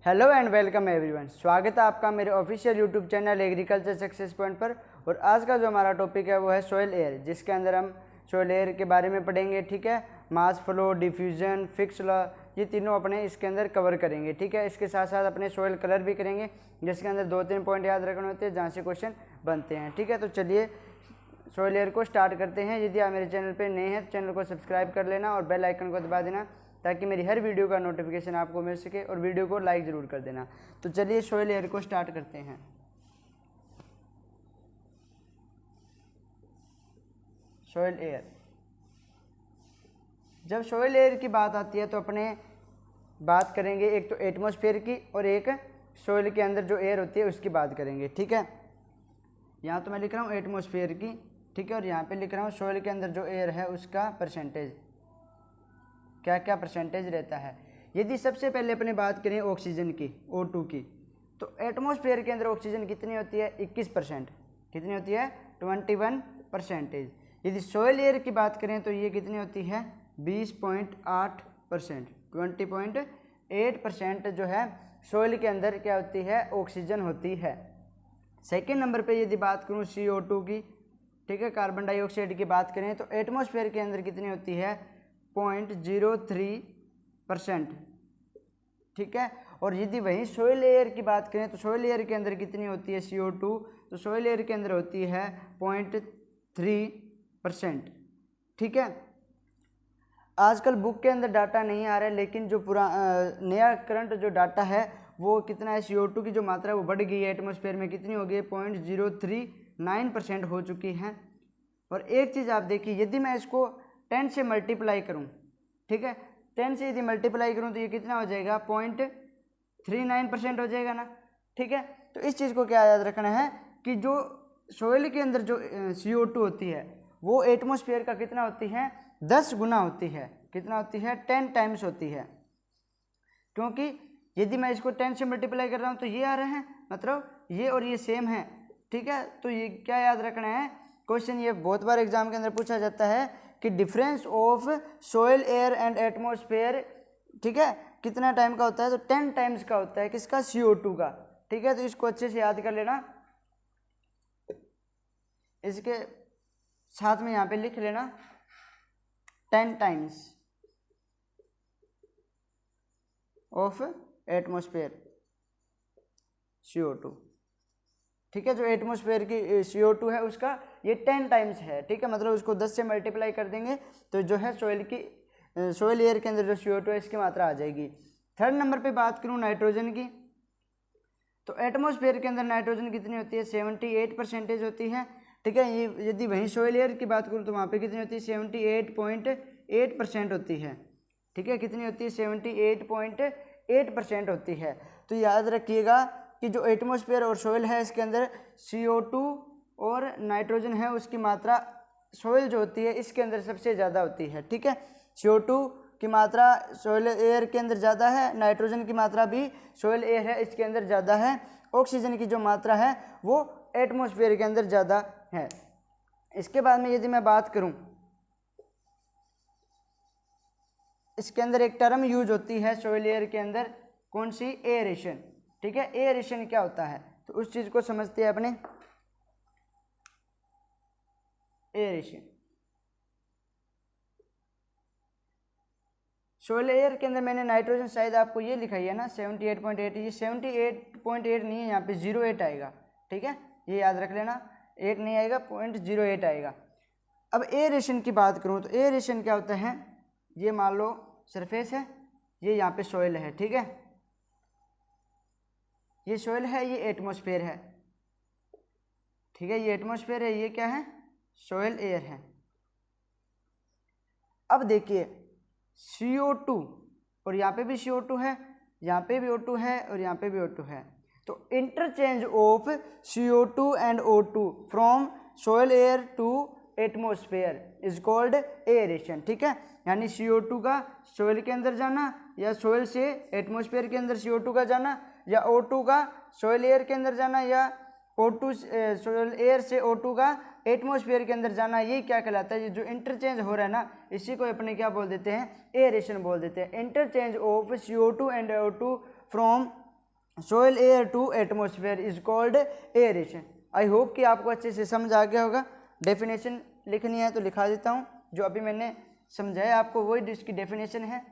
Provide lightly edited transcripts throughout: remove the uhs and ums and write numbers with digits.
Hello and welcome everyone. स्वागत है आपका मेरे official YouTube channel agriculture success point पर। और आज का जो हमारा टॉपिक है वो है सॉइल एयर, जिसके अंदर हम सॉइल एयर के बारे में पढ़ेंगे। ठीक है, mass flow, diffusion, fix law, ये तीनों अपने इसके अंदर कवर करेंगे। ठीक है, इसके साथ साथ अपने सॉइल कलर भी करेंगे, जिसके अंदर 2-3 पॉइंट याद रखने होते हैं जहाँ से क्वेश्चन बनते हैं। ठीक है, तो चलिए सॉइल एयर को स्टार्ट करते हैं। यदि आप मेरे चैनल पर नए हैं तो चैनल को सब्सक्राइब कर लेना और बेल आइकन को दबा देना, ताकि मेरी हर वीडियो का नोटिफिकेशन आपको मिल सके, और वीडियो को लाइक ज़रूर कर देना। तो चलिए सॉइल एयर को स्टार्ट करते हैं। सॉइल एयर, जब सॉइल एयर की बात आती है तो अपने बात करेंगे एक तो एटमॉस्फेयर की और एक सॉइल के अंदर जो एयर होती है उसकी बात करेंगे। ठीक है, यहाँ तो मैं लिख रहा हूँ एटमॉस्फेयर की, ठीक है, और यहाँ पे लिख रहा हूँ सॉइल के अंदर जो एयर है उसका परसेंटेज, क्या क्या परसेंटेज रहता है। यदि सबसे पहले अपने बात करें ऑक्सीजन की, O2 की, तो एटमॉस्फेयर के अंदर ऑक्सीजन कितनी होती है? 21%। कितनी होती है? 21%। यदि सॉइल एयर की बात करें तो ये कितनी होती है? 20.8%। 20.8% जो है सॉइल के अंदर क्या होती है? ऑक्सीजन होती है। सेकेंड नंबर पे यदि बात करूँ CO2 की, ठीक है, कार्बन डाइऑक्साइड की बात करें तो एटमॉस्फेयर के अंदर कितनी होती है? 0.03%। ठीक है, और यदि वहीं सॉइल एयर की बात करें तो सॉइल एयर के अंदर कितनी होती है? CO2, तो सॉइल एयर के अंदर होती है 0.3%। ठीक है, आजकल बुक के अंदर डाटा नहीं आ रहा है, लेकिन जो नया करंट जो डाटा है वो कितना है? CO2 की जो मात्रा है वो बढ़ गई है एटमॉस्फेयर में, कितनी हो गई है? 0.039% हो चुकी है। और एक चीज़ आप देखिए, यदि मैं इसको 10 से मल्टीप्लाई करूं, ठीक है, 10 से यदि मल्टीप्लाई करूं तो ये कितना हो जाएगा? 0.39% हो जाएगा ना। ठीक है, तो इस चीज़ को क्या याद रखना है कि जो सॉइल के अंदर जो CO2 होती है वो एटमॉस्फेयर का कितना होती है? 10 गुना होती है। कितना होती है? 10 टाइम्स होती है। क्योंकि यदि मैं इसको 10 से मल्टीप्लाई कर रहा हूँ तो ये आ रहे हैं, मतलब ये और ये सेम है। ठीक है, तो ये क्या याद रखना है? क्वेश्चन ये बहुत बार एग्जाम के अंदर पूछा जाता है कि difference of soil air and atmosphere, ठीक है, कितना टाइम का होता है? तो 10 टाइम्स का होता है। किसका? CO2 का। ठीक है, तो इसको अच्छे से याद कर लेना, इसके साथ में यहाँ पे लिख लेना 10 टाइम्स ऑफ एटमॉस्फेयर CO2। ठीक है, जो एटमॉस्फेयर की CO2 है उसका ये 10 टाइम्स है। ठीक है, मतलब उसको 10 से मल्टीप्लाई कर देंगे तो जो है सॉइल एयर के अंदर जो CO2 है इसकी मात्रा आ जाएगी। थर्ड नंबर पे बात करूँ नाइट्रोजन की, तो एटमॉस्फेयर के अंदर नाइट्रोजन कितनी होती है? 78% होती है। ठीक है, ये यदि वहीं सॉइल एयर की बात करूँ तो वहाँ पे कितनी होती है? 78.8% होती है। ठीक है, कितनी होती है? 78.8% होती है। तो याद रखिएगा कि जो एटमॉस्फेयर और सॉइल है इसके अंदर CO2 और नाइट्रोजन है उसकी मात्रा सॉइल जो होती है इसके अंदर सबसे ज़्यादा होती है। ठीक है, CO2 की मात्रा सॉइल एयर के अंदर ज़्यादा है, नाइट्रोजन की मात्रा भी सॉइल एयर है इसके अंदर ज़्यादा है, ऑक्सीजन की जो मात्रा है वो एटमॉस्फेयर के अंदर ज़्यादा है। इसके बाद में यदि मैं बात करूं, इसके अंदर एक टर्म यूज होती है सॉइल एयर के अंदर, कौन सी? एयरेशन। ठीक है, एयरेशन क्या होता है तो उस चीज़ को समझते हैं अपने। एयरेशन, सॉइल एयर के अंदर मैंने नाइट्रोजन शायद आपको ये लिखाई है ना 78.8, ये 78.8 नहीं है, यहाँ पे 08 आएगा। ठीक है, ये याद रख लेना, 8 नहीं आएगा, 0.08 आएगा। अब एयरेशन की बात करूँ तो एयरेशन क्या होता है? ये मान लो सरफेस है, ये यहाँ पे सॉइल है। ठीक है, ये सॉइल है, ये एटमॉस्फेयर है। ठीक है, ये एटमॉस्फेयर है, ये क्या है? सॉइल एयर है। अब देखिए CO2, और यहाँ पे भी CO2 है, यहाँ पे भी O2 है, और यहाँ पे भी O2 है। तो interchange of CO2 and O2 from soil air to atmosphere is called aeration. ठीक है, यानी CO2 का सॉइल के अंदर जाना, या सॉइल से एटमॉस्फेयर के अंदर CO2 का जाना, या O2 का सॉइल एयर के अंदर जाना, या O2 सॉइल एयर से O2 का एटमॉस्फेयर के अंदर जाना, ये क्या कहलाता है? ये जो इंटरचेंज हो रहा है ना, इसी को अपने क्या बोल देते हैं? एयरेशन बोल देते हैं। Interchange of CO2 and O2 from soil air to atmosphere is called aeration. I hope कि आपको अच्छे से समझ आ गया होगा। डेफिनेशन लिखनी है तो लिखा देता हूँ, जो अभी मैंने समझाया आपको वही इसकी डेफिनेशन है।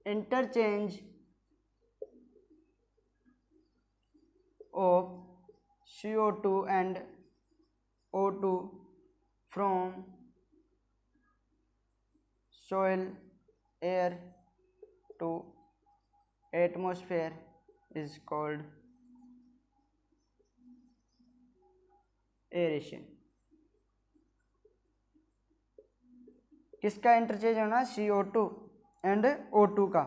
Interchange of CO2 and O2 from soil air to atmosphere is called aeration. किसका इंटरचेंज होना? CO2 एंड O2 का,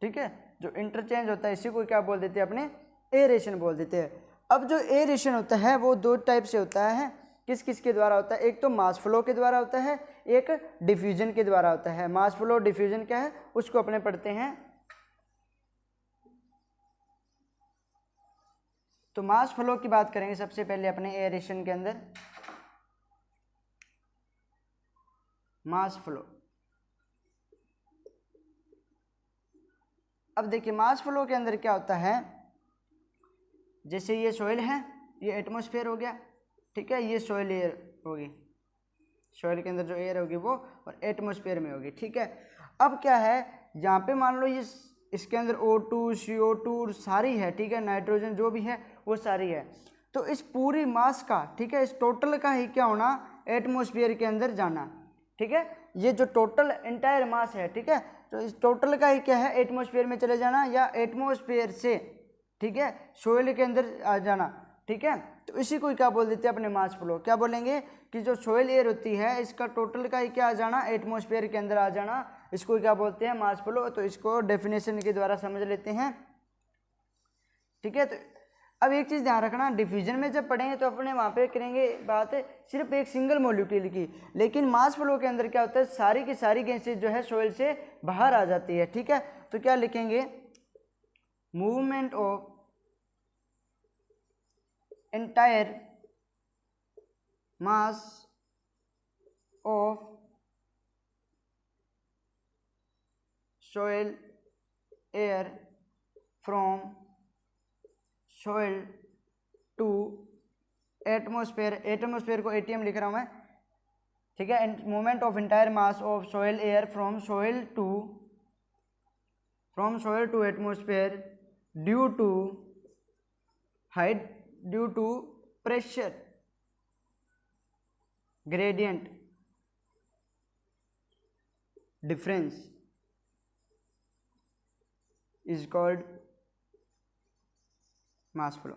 ठीक है। जो इंटरचेंज होता है इसी को क्या बोल देते हैं अपने? एरेशन बोल देते हैं। अब जो एरेशन होता है वो दो टाइप से होता है। किस किस के द्वारा होता है? एक तो मास फ्लो के द्वारा होता है, एक डिफ्यूजन के द्वारा होता है। मास फ्लो डिफ्यूजन क्या है उसको अपने पढ़ते हैं। तो मास फ्लो की बात करेंगे सबसे पहले अपने एरेशन के अंदर। मास फ्लो, अब देखिए मास फ्लो के अंदर क्या होता है, जैसे ये सॉइल है, ये एटमॉस्फेयर हो गया, ठीक है, ये सॉइल एयर होगी, सॉइल के अंदर जो एयर होगी वो, और एटमॉस्फेयर में होगी, ठीक है। अब क्या है, यहाँ पे मान लो ये इसके अंदर O2 CO2 सारी है, ठीक है, नाइट्रोजन जो भी है वो सारी है। तो इस पूरी मास का, ठीक है, इस टोटल का ही क्या होना? एटमॉस्फेयर के अंदर जाना, ठीक है। ये जो टोटल इंटायर मास है, ठीक है, तो इस टोटल का ही क्या है? एटमॉस्फेयर में चले जाना, या एटमॉस्फेयर से, ठीक है, सोइल के अंदर आ जाना, ठीक है। तो इसी को क्या बोल देते हैं अपने मास फ्लो। क्या बोलेंगे कि जो सोइल एयर होती है इसका टोटल का ही क्या आ जाना? एटमॉस्फेयर के अंदर आ जाना, इसको क्या बोलते हैं? Mass flow. तो इसको डेफिनेशन के द्वारा समझ लेते हैं, ठीक है। तो अब एक चीज़ ध्यान रखना, डिफ्यूजन में जब पढ़ेंगे तो अपने वहाँ पे करेंगे बात सिर्फ एक सिंगल मॉलिक्यूल की, लेकिन मास फ्लो के अंदर क्या होता है? सारी की सारी गैसेज जो है सोइल से बाहर आ जाती है, ठीक है। तो क्या लिखेंगे? Movement of entire mass of soil air from soil to atmosphere, atmosphere को ATM लिख रहा हूँ मैं, ठीक है। Movement of entire mass of soil air from soil to atmosphere due to height, due to pressure gradient difference is called mass flow,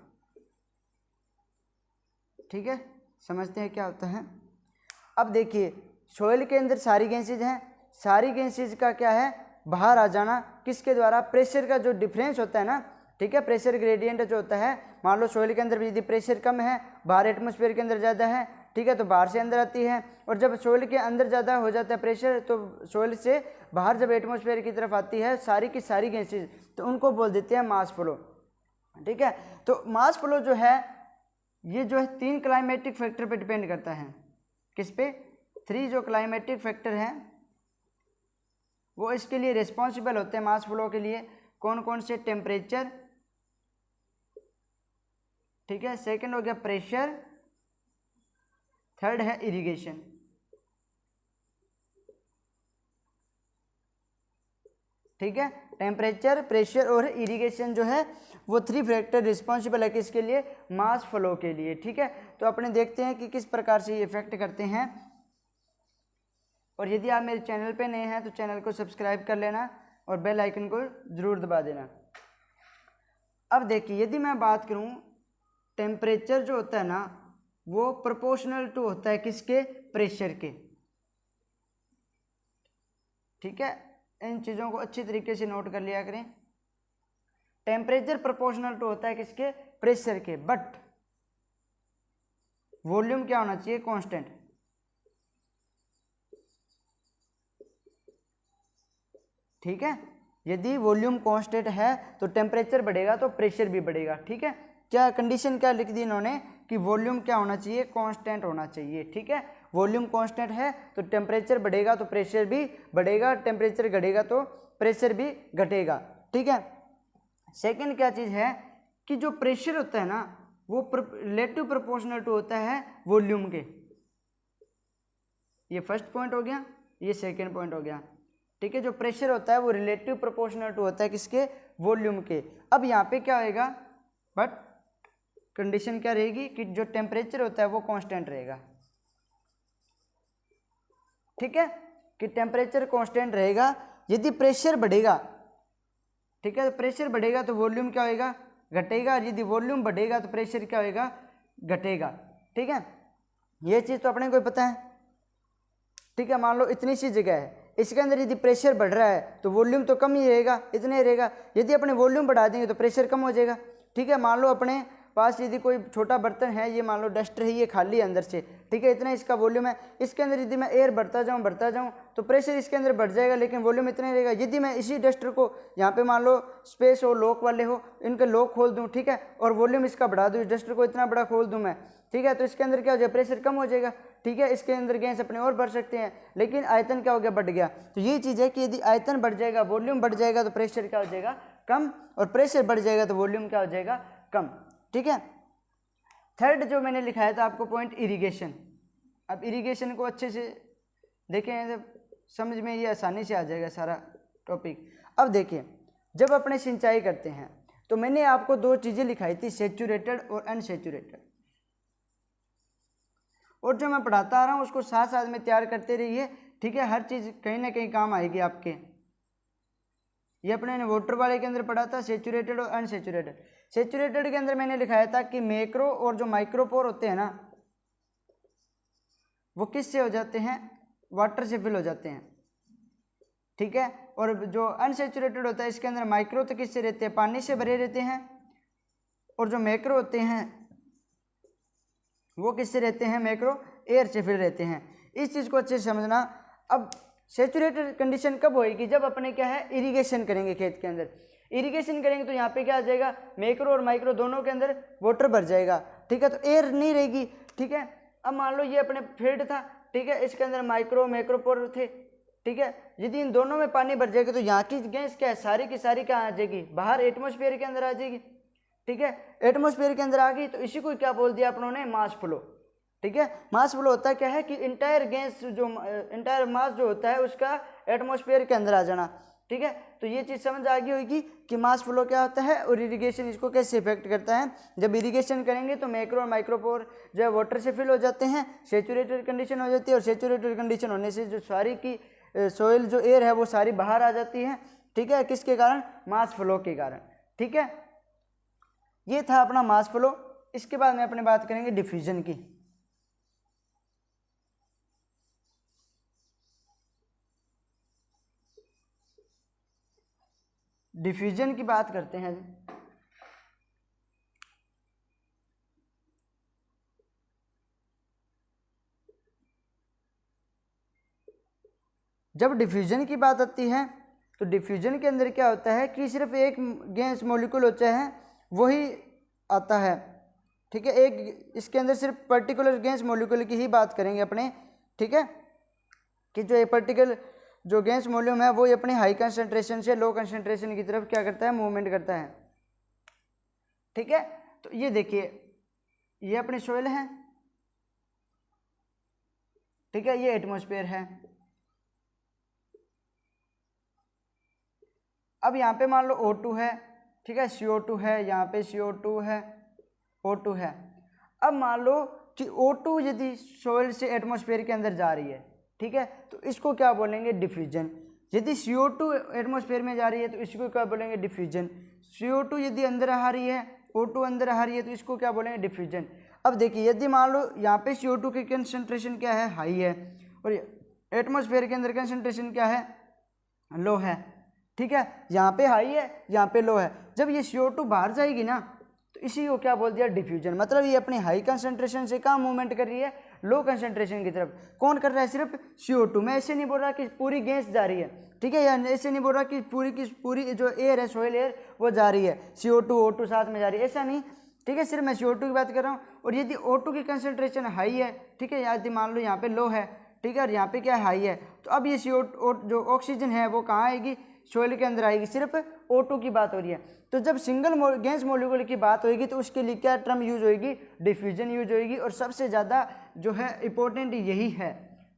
ठीक है। समझते हैं क्या होता है। अब देखिए सोइल के अंदर सारी गैसेज हैं, सारी गैसेज का क्या है? बाहर आ जाना, किसके द्वारा? प्रेशर का जो डिफरेंस होता है ना, ठीक है, प्रेशर ग्रेडियंट जो होता है, मान लो सोइल के अंदर यदि प्रेशर कम है, बाहर एटमॉस्फेयर के अंदर ज़्यादा है, ठीक है, तो बाहर से अंदर आती है, और जब सोइल के अंदर ज़्यादा हो जाता है प्रेशर, तो सोइल से बाहर जब एटमॉस्फेयर की तरफ आती है सारी की सारी गैसेज, तो उनको बोल देते हैं मास फ्लो, ठीक है। तो मास फ्लो जो है ये जो है 3 क्लाइमेटिक फैक्टर पे डिपेंड करता है। किस पे? 3 जो क्लाइमेटिक फैक्टर हैं वो इसके लिए रिस्पॉन्सिबल होते हैं मास फ्लो के लिए। कौन कौन से? टेम्परेचर, ठीक है, सेकंड हो गया प्रेशर, थर्ड है इरिगेशन, ठीक है। टेम्परेचर, प्रेशर और इरिगेशन जो है वो 3 फैक्टर रिस्पॉन्सिबल है किसके लिए? मास फ्लो के लिए, ठीक है। तो अपने देखते हैं कि किस प्रकार से ये इफेक्ट करते हैं। और यदि आप मेरे चैनल पे नए हैं तो चैनल को सब्सक्राइब कर लेना और बेल आइकन को ज़रूर दबा देना। अब देखिए यदि मैं बात करूं, टेम्परेचर जो होता है ना वो प्रोपोर्शनल टू होता है किसके? प्रेशर के, ठीक है। इन चीज़ों को अच्छी तरीके से नोट कर लिया करें। टेम्परेचर प्रोपोर्शनल टू होता है किसके? प्रेशर के, बट वॉल्यूम क्या होना चाहिए? कांस्टेंट, ठीक है। यदि वॉल्यूम कांस्टेंट है तो टेम्परेचर बढ़ेगा तो प्रेशर भी बढ़ेगा, ठीक है। क्या कंडीशन क्या लिख दी इन्होंने कि वॉल्यूम क्या होना चाहिए, कांस्टेंट होना चाहिए। ठीक है, वॉल्यूम कांस्टेंट है तो टेम्परेचर बढ़ेगा तो प्रेशर भी बढ़ेगा, टेम्परेचर घटेगा तो प्रेशर भी घटेगा। ठीक है, सेकंड क्या चीज़ है कि जो प्रेशर होता है ना वो रिलेटिव प्रोपोर्शनल टू होता है वॉल्यूम के। ये फर्स्ट पॉइंट हो गया, ये सेकंड पॉइंट हो गया। ठीक है, जो प्रेशर होता है वो रिलेटिव प्रोपोर्शनल टू होता है किसके, वॉल्यूम के। अब यहाँ पे क्या होएगा, बट कंडीशन क्या रहेगी कि जो टेम्परेचर होता है वो कांस्टेंट रहेगा। ठीक है, कि टेम्परेचर कांस्टेंट रहेगा। यदि प्रेशर बढ़ेगा, ठीक है, तो प्रेशर बढ़ेगा तो वॉल्यूम क्या होएगा, घटेगा। यदि वॉल्यूम बढ़ेगा तो प्रेशर क्या होएगा, घटेगा। ठीक है, ये चीज़ तो अपने को पता है। ठीक है, मान लो इतनी सी जगह है, इसके अंदर यदि प्रेशर बढ़ रहा है तो वॉल्यूम तो कम ही रहेगा, इतना ही रहेगा। यदि अपने वॉल्यूम बढ़ा देंगे तो प्रेशर कम हो जाएगा। ठीक है, मान लो अपने पास यदि कोई छोटा बर्तन है, ये मान लो डस्टर है, ये खाली है अंदर से। ठीक है, इतना इसका वॉल्यूम है, इसके अंदर यदि मैं एयर बढ़ता जाऊँ तो प्रेशर इसके अंदर बढ़ जाएगा, लेकिन वॉल्यूम इतना ही रहेगा। यदि मैं इसी डस्टर को यहाँ पे मान लो स्पेस हो, लॉक वाले हो, इनके लॉक खोल दूँ, ठीक है, और वॉल्यूम इसका बढ़ा दूँ, डस्टर को इतना बड़ा खोल दूँ मैं, ठीक है, तो इसके अंदर क्या हो जाएगा, प्रेशर कम हो जाएगा। ठीक है, इसके अंदर गैस अपने और बढ़ सकते हैं, लेकिन आयतन क्या हो गया, बढ़ गया। तो ये चीज़ है कि यदि आयतन बढ़ जाएगा, वॉल्यूम बढ़ जाएगा तो प्रेशर क्या हो जाएगा, कम, और प्रेशर बढ़ जाएगा तो वॉल्यूम क्या हो जाएगा, कम। ठीक है, थर्ड जो मैंने लिखाया था आपको पॉइंट, इरिगेशन। अब इरिगेशन को अच्छे से देखें तो समझ में ये आसानी से आ जाएगा सारा टॉपिक। अब देखिए, जब अपने सिंचाई करते हैं तो मैंने आपको दो चीज़ें लिखाई थी, सेचुरेटेड और अनसेचुरेटेड, और जो मैं पढ़ाता आ रहा हूँ उसको साथ साथ में तैयार करते रहिए। ठीक है, हर चीज़ कहीं ना कहीं काम आएगी आपके। ये अपने ने वाटर वाले के अंदर पढ़ा था, सेचुरेटेड और अनसेचुरेटेड। सेचुरेटेड के अंदर मैंने लिखाया था कि मैक्रो और जो माइक्रोपोर होते हैं ना, वो किससे हो जाते हैं, वाटर से फिल हो जाते हैं। ठीक है, और जो अनसेचुरेटेड होता है इसके अंदर माइक्रो तो किससे रहते हैं, पानी से भरे रहते हैं, और जो मैक्रो होते हैं वो किससे रहते हैं, मैक्रो एयर से फिल रहते हैं। इस चीज़ को अच्छे से समझना। अब सेचुरेटेड कंडीशन कब होएगी, जब अपने क्या है, इरिगेशन करेंगे खेत के अंदर। इरिगेशन करेंगे तो यहाँ पे क्या आ जाएगा, मैक्रो और माइक्रो दोनों के अंदर वाटर भर जाएगा। ठीक है, तो एयर नहीं रहेगी। ठीक है, अब मान लो ये अपने फील्ड था, ठीक है, इसके अंदर माइक्रो मैक्रोपोर थे। ठीक है, यदि इन दोनों में पानी भर जाएगा तो यहाँ की गैस क्या है, सारी की सारी क्या आ जाएगी, बाहर एटमॉस्फेयर के अंदर आ जाएगी। ठीक है, एटमॉस्फेयर के अंदर आ गई तो इसी को क्या बोल दिया अपनों ने, मास फ्लो। ठीक है, मास फ्लो होता है क्या है कि इंटायर गैस जो इंटायर मास जो होता है उसका एटमॉस्फेयर के अंदर आ जाना। ठीक है, तो ये चीज़ समझ आ गई होगी कि मास फ्लो क्या होता है और इरिगेशन इसको कैसे इफेक्ट करता है। जब इरिगेशन करेंगे तो मैक्रो और माइक्रोपोर जो है वाटर से फिल हो जाते हैं, सेचुरेटेड कंडीशन हो जाती है, और सेचुरेटेड कंडीशन होने से जो सारी की सोइल जो एयर है वो सारी बाहर आ जाती है। ठीक है, किसके कारण, मास फ्लो के कारण। ठीक है, ये था अपना मास फ्लो। इसके बाद में अपने बात करेंगे डिफ्यूजन की। डिफ्यूजन की बात करते हैं। जब डिफ्यूजन की बात आती है तो डिफ्यूजन के अंदर क्या होता है कि सिर्फ एक गैस मॉलिक्यूल होता है वही आता है। ठीक है, एक इसके अंदर सिर्फ पर्टिकुलर गैस मॉलिक्यूल की ही बात करेंगे अपने। ठीक है, कि जो एक पर्टिकुलर जो गैस वॉल्यूम है वो अपनी हाई कंसंट्रेशन से लो कंसंट्रेशन की तरफ क्या करता है, मूवमेंट करता है। ठीक है, तो ये देखिए, ये अपनी सोइल है। ठीक है, ये एटमॉस्फेयर है। अब यहाँ पे मान लो O2 है, ठीक है, CO2 है, यहाँ पे CO2 है, O2 है। अब मान लो कि O2 यदि सोइल से एटमॉस्फेयर के अंदर जा रही है, ठीक है, तो इसको क्या बोलेंगे, डिफ्यूजन। यदि CO2 एटमॉस्फेयर में जा रही है तो इसको क्या बोलेंगे, डिफ्यूजन। CO2 यदि अंदर आ रही है, O2 अंदर आ रही है तो इसको क्या बोलेंगे, डिफ्यूजन। अब देखिए, यदि मान लो यहाँ पे CO2 की कंसंट्रेशन क्या है, हाई है, और एटमॉस्फेयर के अंदर कंसंट्रेशन क्या है, लो है। ठीक है, यहाँ पे हाई है, यहाँ पे लो है। जब ये CO2 बाहर जाएगी ना तो इसी को क्या बोल दिया, डिफ्यूजन। मतलब ये अपनी हाई कंसंट्रेशन से कहाँ मूवमेंट कर रही है, लो कंसंट्रेशन की तरफ। कौन कर रहा है, सिर्फ CO2। मैं ऐसे नहीं बोल रहा कि पूरी गैस जा रही है, ठीक है, या ऐसे नहीं बोल रहा कि पूरी की पूरी जो एयर है, सोइल एयर, वो जा रही है, CO2 O2 साथ में जा रही है, ऐसा नहीं। ठीक है, सिर्फ मैं CO2 की बात कर रहा हूँ। और यदि O2 की कंसंट्रेशन हाई है, ठीक है, यदि मान लो यहाँ पे लो है, ठीक है, और यहाँ पे क्या हाई है, तो अब ये CO2 जो ऑक्सीजन है वो कहाँ आएगी, सोइल के अंदर आएगी। सिर्फ O2 की बात हो रही है। तो जब सिंगल गैस मॉलिक्यूल की बात होगी तो उसके लिए क्या टर्म यूज होगी, डिफ्यूजन यूज होगी। और सबसे ज़्यादा जो है इंपॉर्टेंट यही है,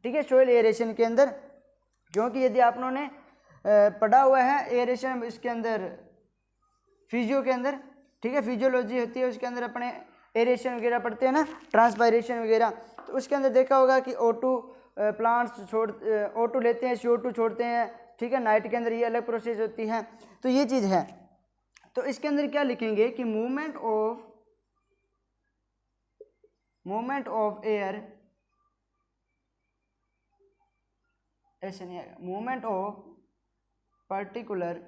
ठीक है, सोइल एरेशन के अंदर। क्योंकि यदि आप लोगों ने पढ़ा हुआ है एरेशन इसके अंदर फिजियो के अंदर, ठीक है, फिजियोलॉजी होती है उसके अंदर अपने एरेशन वगैरह पढ़ते हैं ना, ट्रांसपायरेशन वगैरह, तो उसके अंदर देखा होगा कि O2 प्लांट्स O2 लेते हैं, CO2 छोड़ते हैं, ठीक है, नाइट के अंदर ये अलग प्रोसेस होती है। तो ये चीज़ है। तो इसके अंदर क्या लिखेंगे कि मूवमेंट ऑफ एयर, ऐसे नहीं आएगा, movement of particular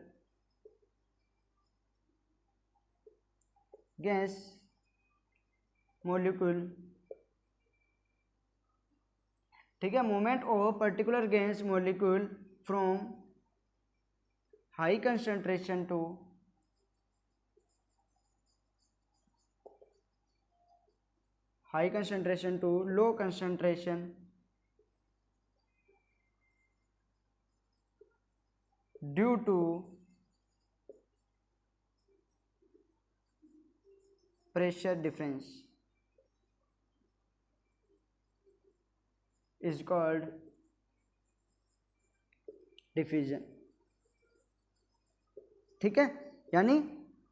gas molecule, ठीक है, movement of particular gas molecule from high concentration to low concentration due to pressure difference is called diffusion। ठीक है, यानी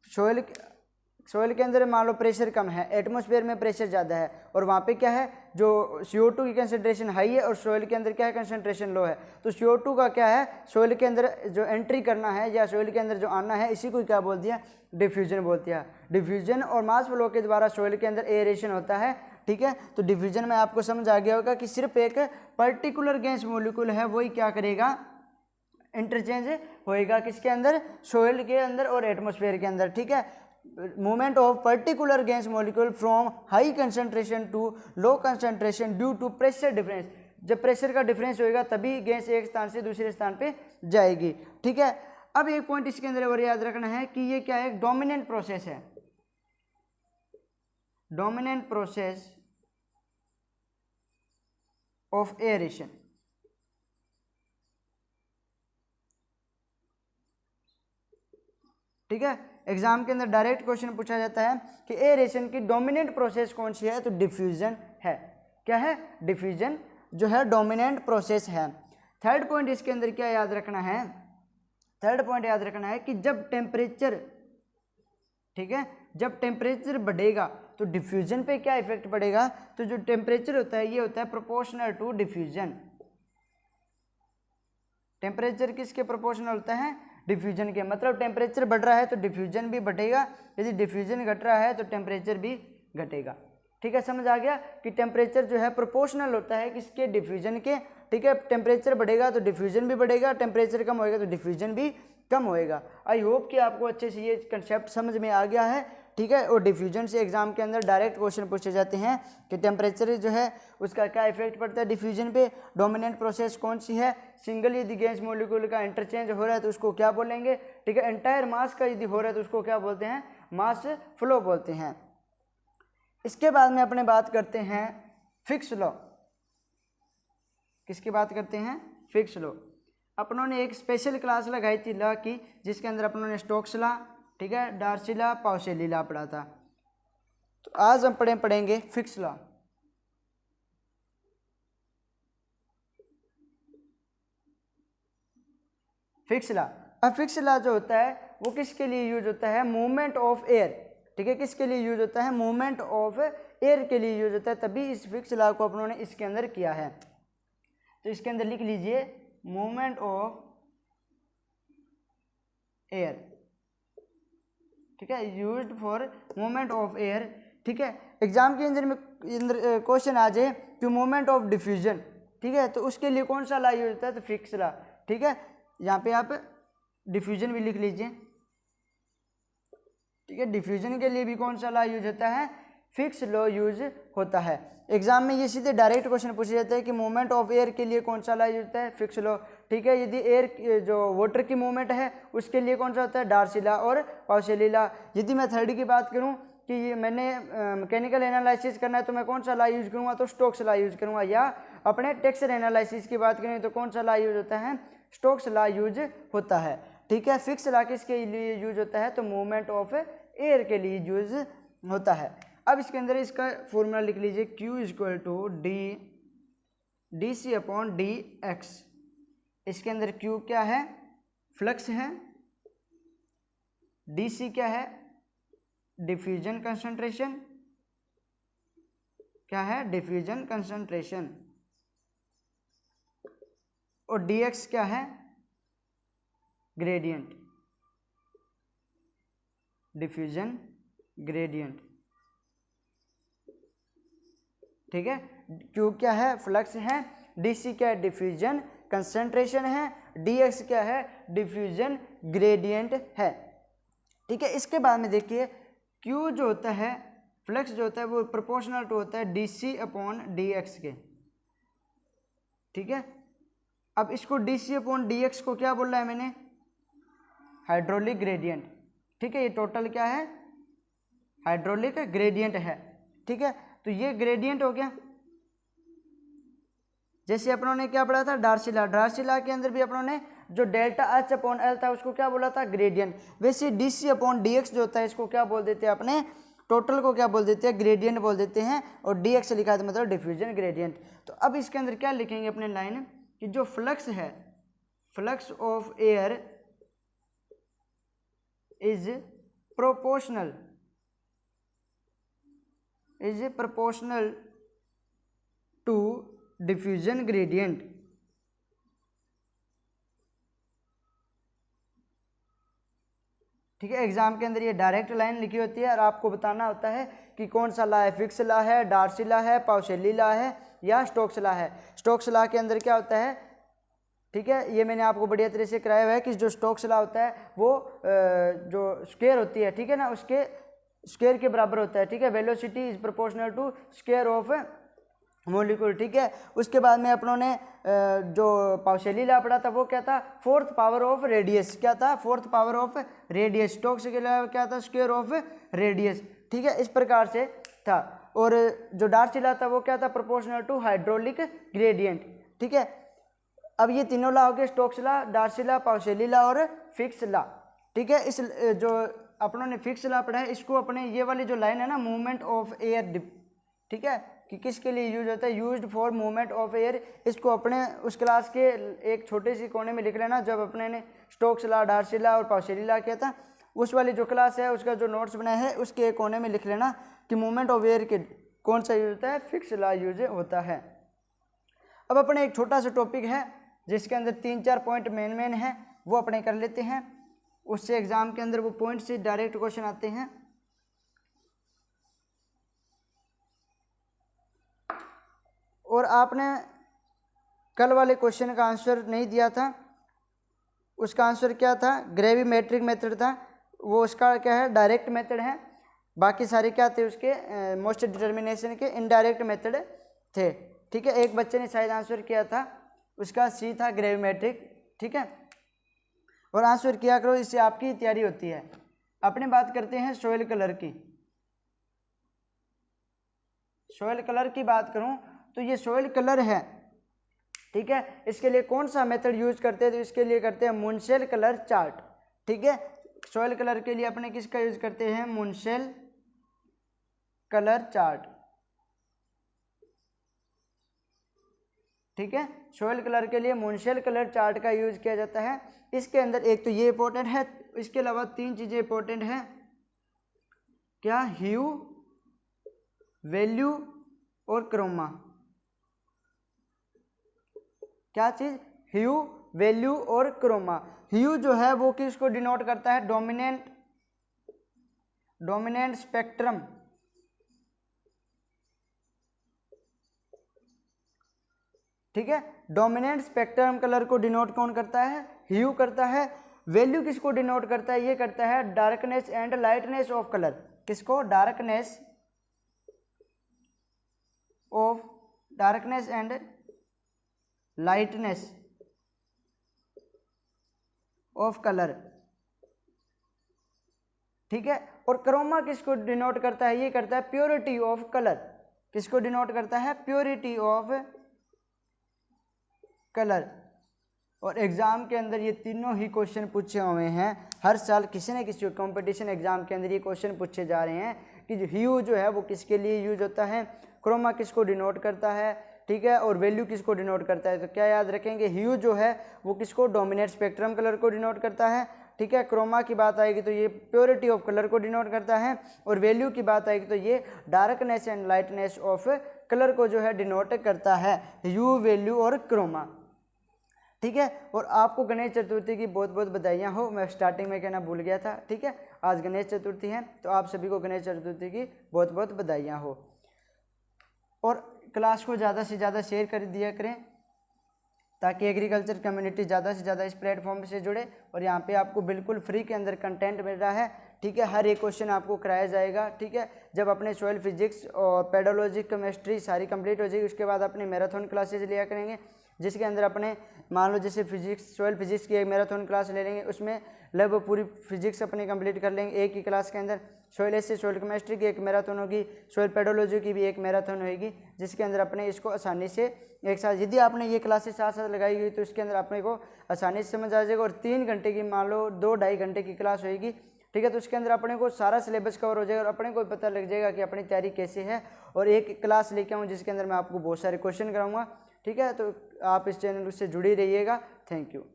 सोइल के अंदर मान लो प्रेशर कम है, एटमॉस्फेयर में प्रेशर ज़्यादा है, और वहाँ पे क्या है, जो CO2 की कंसंट्रेशन हाई है और सोइल के अंदर क्या है, कंसंट्रेशन लो है। तो CO2 का क्या है, सोइल के अंदर जो एंट्री करना है या सोइल के अंदर जो आना है, इसी को क्या बोल दिया, डिफ्यूजन बोल दिया। डिफ्यूजन और मास फ्लो के द्वारा सोइल के अंदर एयरेशन होता है, ठीक है। तो डिफ्यूजन में आपको समझ आ गया होगा कि सिर्फ एक पर्टिकुलर गैस मॉलिक्यूल है वही क्या करेगा, इंटरचेंज होएगा किसके अंदर, सोइल के अंदर और एटमॉस्फेयर के अंदर, ठीक है। Movement of particular gas molecule from high concentration to low concentration due to pressure difference. जब प्रेशर का डिफरेंस होएगा तभी गैस एक स्थान से दूसरे स्थान पे जाएगी, ठीक है। अब एक पॉइंट इसके अंदर और याद रखना है कि ये क्या है, डोमिनेंट प्रोसेस है, डोमिनेंट प्रोसेस ऑफ एयरेशन। ठीक है, एग्जाम के अंदर डायरेक्ट क्वेश्चन पूछा जाता है कि एयरेशन की डोमिनेंट प्रोसेस कौन सी है, तो डिफ्यूजन है। क्या है, डिफ्यूजन जो है डोमिनेंट प्रोसेस है। थर्ड पॉइंट इसके अंदर क्या याद रखना है, थर्ड पॉइंट याद रखना है कि जब टेम्परेचर, ठीक है, जब टेम्परेचर बढ़ेगा तो डिफ्यूजन पे क्या इफेक्ट पड़ेगा, तो जो टेम्परेचर होता है ये होता है प्रोपोर्शनल टू डिफ्यूजन। टेम्परेचर किसके प्रोपोर्शनल होता है, डिफ्यूजन के। मतलब टेम्परेचर बढ़ रहा है तो डिफ्यूजन भी बढ़ेगा, यदि डिफ्यूजन घट रहा है तो टेम्परेचर भी घटेगा। ठीक है, समझ आ गया कि टेम्परेचर जो है प्रोपोर्शनल होता है किसके, डिफ्यूजन के। ठीक है, टेम्परेचर बढ़ेगा तो डिफ्यूजन भी बढ़ेगा, टेम्परेचर कम होएगा तो डिफ्यूजन भी कम होएगा। आई होप कि आपको अच्छे से ये कंसेप्ट समझ में आ गया है, ठीक है। और डिफ्यूजन से एग्जाम के अंदर डायरेक्ट क्वेश्चन पूछे जाते हैं कि टेम्परेचर जो है उसका क्या इफेक्ट पड़ता है डिफ्यूजन पे, डोमिनेंट प्रोसेस कौन सी है, सिंगल यदि गैस मॉलिक्यूल का इंटरचेंज हो रहा है तो उसको क्या बोलेंगे, ठीक है। एंटायर मास का यदि हो रहा है तो उसको क्या बोलते हैं, मास फ्लो बोलते हैं। इसके बाद में अपने बात करते हैं फिक्स लॉ। किसकी बात करते हैं, फिक्स लॉ। अपनों ने एक स्पेशल क्लास लगाई थी लॉ की, जिसके अंदर अपनों ने स्टोक्स लॉ, ठीक है, डार्सी लॉ, पाउसेली लॉ पढ़ा था। तो आज हम पढ़ेंगे फिक्स लॉ। फिक्स लॉ, अब फिक्स लॉ जो होता है वो किसके लिए यूज होता है, मूवमेंट ऑफ एयर। ठीक है, किसके लिए यूज होता है, मूवमेंट ऑफ एयर के लिए यूज होता है, तभी इस फिक्स लॉ को अपनों ने इसके अंदर किया है। तो इसके अंदर लिख लीजिए मूवमेंट ऑफ एयर, ठीक है, used for movement of air. ठीक है, एग्जाम के अंदर क्वेश्चन आ जाए कि मूवमेंट ऑफ डिफ्यूजन, ठीक है, तो उसके लिए कौन सा लॉ यूज होता है, तो फिक्स लॉ। ठीक है, यहाँ पे आप डिफ्यूजन भी लिख लीजिए, ठीक है। डिफ्यूजन के लिए भी कौन सा लॉ यूज होता है, फिक्स लॉ यूज होता है। एग्जाम में ये सीधे डायरेक्ट क्वेश्चन पूछे जाते हैं कि मूवमेंट ऑफ एयर के लिए कौन सा लॉ यूज होता है, फिक्स लॉ। ठीक है, यदि एयर जो वाटर की मूवमेंट है उसके लिए कौन सा होता है, डार्सी लॉ और पाउसेली लॉ। यदि मैं थर्ड की बात करूं कि ये मैंने मैकेनिकल एनालिसिस करना है तो मैं कौन सा लॉ यूज करूँगा, तो स्टोक्स लॉ यूज करूँगा। या अपने टेक्सचर एनालिसिस की बात करें तो कौन सा लॉ यूज होता है, स्टोक्स लॉ यूज होता है। ठीक है, फिक्स लॉ किसके लिए यूज होता है, तो मूवमेंट ऑफ एयर के लिए यूज होता है। अब इसके अंदर इसका फॉर्मूला लिख लीजिए, Q equal to d C upon D x. इसके अंदर Q क्या है, फ्लक्स है, डी सी क्या है, डिफ्यूजन कंसंट्रेशन, क्या है, डिफ्यूजन कंसंट्रेशन, और डी एक्स क्या है, ग्रेडियंट, डिफ्यूजन ग्रेडियंट। ठीक है, क्यू क्या है, फ्लक्स है, डी सी क्या है, डिफ्यूजन कंसंट्रेशन है, डी एक्स क्या है, डिफ्यूजन ग्रेडियंट है। ठीक है, इसके बाद में देखिए क्यू जो होता है, फ्लक्स जो होता है वो प्रोपोर्शनल टू होता है डी सी अपॉन डी एक्स के। ठीक है, अब इसको डी सी अपॉन डी एक्स को क्या बोल रहा है मैंने, हाइड्रोलिक ग्रेडियंट। ठीक है, ये टोटल क्या है, हाइड्रोलिक ग्रेडियंट है। ठीक है, तो ये ग्रेडियंट हो गया। जैसे अपनों ने क्या पढ़ा था, डार्सी लॉ, डार्सी लॉ के अंदर भी अपनों ने जो डेल्टा एच अपॉन एल था उसको क्या बोला था, ग्रेडियंट। वैसे डी सी अपॉन डी एक्स जो होता है इसको क्या बोल देते हैं अपने, टोटल को क्या बोल देते हैं, ग्रेडियंट बोल देते हैं, और डी एक्स लिखा था मतलब डिफ्यूजन ग्रेडियंट। तो अब इसके अंदर क्या लिखेंगे अपने लाइन कि जो फ्लक्स है, flux of air is proportional to diffusion gradient. ठीक है, एग्जाम के अंदर ये डायरेक्ट लाइन लिखी होती है और आपको बताना होता है कि कौन सा लॉ है, फिक्स लॉ है, डार्सी लॉ है, पाउशेली लॉ है, या स्टोक्स लॉ है। स्टोक्स लॉ के अंदर क्या होता है, ठीक है, ये मैंने आपको बढ़िया तरह से कराया हुआ है कि जो स्टोक्स लॉ होता है वो जो स्क्वायर होती है, ठीक है ना, उसके स्क्वायर के बराबर होता है। ठीक है, velocity is proportional to square of molecule. ठीक है, उसके बाद में अपनों ने जो पाउशेली लॉ पढ़ा था वो क्या था, फोर्थ पावर ऑफ रेडियस। क्या था, fourth power of radius. Stokes के लॉ क्या था, स्क्वायर ऑफ रेडियस। ठीक है, इस प्रकार से था। और जो डार्सी लॉ था वो क्या था, प्रोपोर्शनल टू हाइड्रोलिक ग्रेडियंट। ठीक है, अब ये तीनों लॉ हो गए, Stokes law, Darcy law, Poiseuille law और फिक्स लॉ। ठीक है, इस जो अपनों ने फिक्स लॉ पढ़ा है इसको अपने ये वाली जो लाइन है ना, मूवमेंट ऑफ एयर, ठीक है, कि किसके लिए यूज होता है, used for movement of air, इसको अपने उस क्लास के एक छोटे सी कोने में लिख लेना जब अपने ने स्टोक्स लॉ, डार्सी लॉ और पाउशेली लॉ किया था। उस वाली जो क्लास है उसका जो नोट्स बनाया है उसके एक कोने में लिख लेना कि मूवमेंट ऑफ एयर के कौन सा यूज होता है, फिक्स लॉ यूज होता है। अब अपने एक छोटा सा टॉपिक है जिसके अंदर 3-4 पॉइंट मेन है, वो अपने कर लेते हैं, उससे एग्जाम के अंदर वो पॉइंट से डायरेक्ट क्वेश्चन आते हैं। और आपने कल वाले क्वेश्चन का आंसर नहीं दिया था, उसका आंसर क्या था, ग्रेविमेट्रिक मेथड था, वो उसका क्या है, डायरेक्ट मेथड है। बाकी सारे क्या थे उसके, मोस्ट डिटर्मिनेशन के इनडायरेक्ट मेथड थे। ठीक है, एक बच्चे ने शायद आंसर किया था, उसका सी था ग्रेविमेट्रिक। ठीक है, और आंसर किया करो, इससे आपकी तैयारी होती है। अपने बात करते हैं सॉइल कलर की। सॉइल कलर की बात करूं तो ये सॉइल कलर है। ठीक है, इसके लिए कौन सा मेथड यूज करते हैं, तो इसके लिए करते हैं मुनसेल कलर चार्ट। ठीक है, सॉइल कलर के लिए अपने किसका यूज करते हैं, मुनसेल कलर चार्ट। ठीक है, सॉइल कलर के लिए मुनसेल कलर चार्ट का यूज किया जाता है। इसके अंदर एक तो ये इंपॉर्टेंट है, इसके अलावा 3 चीजें इंपॉर्टेंट है, क्या, ह्यू, वैल्यू और क्रोमा। क्या चीज, ह्यू, वैल्यू और क्रोमा। ह्यू जो है वो किसको डिनोट करता है, डोमिनेंट स्पेक्ट्रम। ठीक है, डोमिनेंट स्पेक्ट्रम कलर को डिनोट कौन करता है, ह्यू करता है। वैल्यू किसको डिनोट करता है, ये करता है darkness and lightness of colour. किसको, darkness and lightness of colour. ठीक है, और क्रोमा किसको डिनोट करता है, ये करता है प्योरिटी ऑफ कलर। किसको डिनोट करता है, प्योरिटी ऑफ कलर। और एग्जाम के अंदर ये तीनों ही क्वेश्चन पूछे हुए हैं, हर साल किसी न किसी कंपटीशन एग्जाम के अंदर ये क्वेश्चन पूछे जा रहे हैं कि जो ह्यू जो है वो किसके लिए यूज होता है, क्रोमा किसको डिनोट करता है, ठीक है, और वैल्यू किसको डिनोट करता है। तो क्या याद रखेंगे, ह्यू जो है वो किसको, डोमिनेट स्पेक्ट्रम कलर को डिनोट करता है, ठीक है। क्रोमा की बात आएगी तो ये प्योरिटी ऑफ कलर को डिनोट करता है, और वैल्यू की बात आएगी तो ये darkness and lightness of colour को जो है डिनोट करता है, ह्यू, वैल्यू और क्रोमा, ठीक है। और आपको गणेश चतुर्थी की बहुत बहुत बधाइयाँ हो, मैं स्टार्टिंग में कहना भूल गया था, ठीक है। आज गणेश चतुर्थी है तो आप सभी को गणेश चतुर्थी की बहुत बहुत बधाइयाँ हो। और क्लास को ज़्यादा से ज़्यादा शेयर कर दिया करें ताकि एग्रीकल्चर कम्युनिटी ज़्यादा से ज़्यादा इस प्लेटफॉर्म से जुड़े। और यहाँ पे आपको बिल्कुल फ्री के अंदर कंटेंट मिल रहा है, ठीक है। हर एक क्वेश्चन आपको कराया जाएगा, ठीक है। जब अपने सॉइल फिजिक्स और पेडोलॉजी, केमिस्ट्री सारी कंप्लीट हो जाएगी, उसके बाद अपने मैराथन क्लासेज लिया करेंगे, जिसके अंदर अपने मान लो जैसे फिजिक्स, सॉइल फिजिक्स की एक मैराथन क्लास ले लेंगे, उसमें लगभग पूरी फिजिक्स अपनी कंप्लीट कर लेंगे एक ही क्लास के अंदर। सॉइल से सॉइल केमिस्ट्री की एक मैराथन होगी, सॉइल पेडोलॉजी की भी एक मैराथन होगी, जिसके अंदर अपने इसको आसानी से एक साथ, यदि आपने ये क्लासेस साथ साथ लगाई हुई तो इसके अंदर अपने को आसानी से समझ आ जाएगा। और 3 घंटे की मान लो 2-2.5 घंटे की क्लास होगी, ठीक है। तो उसके अंदर अपने को सारा सिलेबस कवर हो जाएगा और अपने को पता लग जाएगा कि अपनी तैयारी कैसे है। और एक क्लास लेके आऊँ जिसके अंदर मैं आपको बहुत सारे क्वेश्चन कराऊंगा, ठीक है। तो आप इस चैनल से जुड़े रहिएगा। Thank you.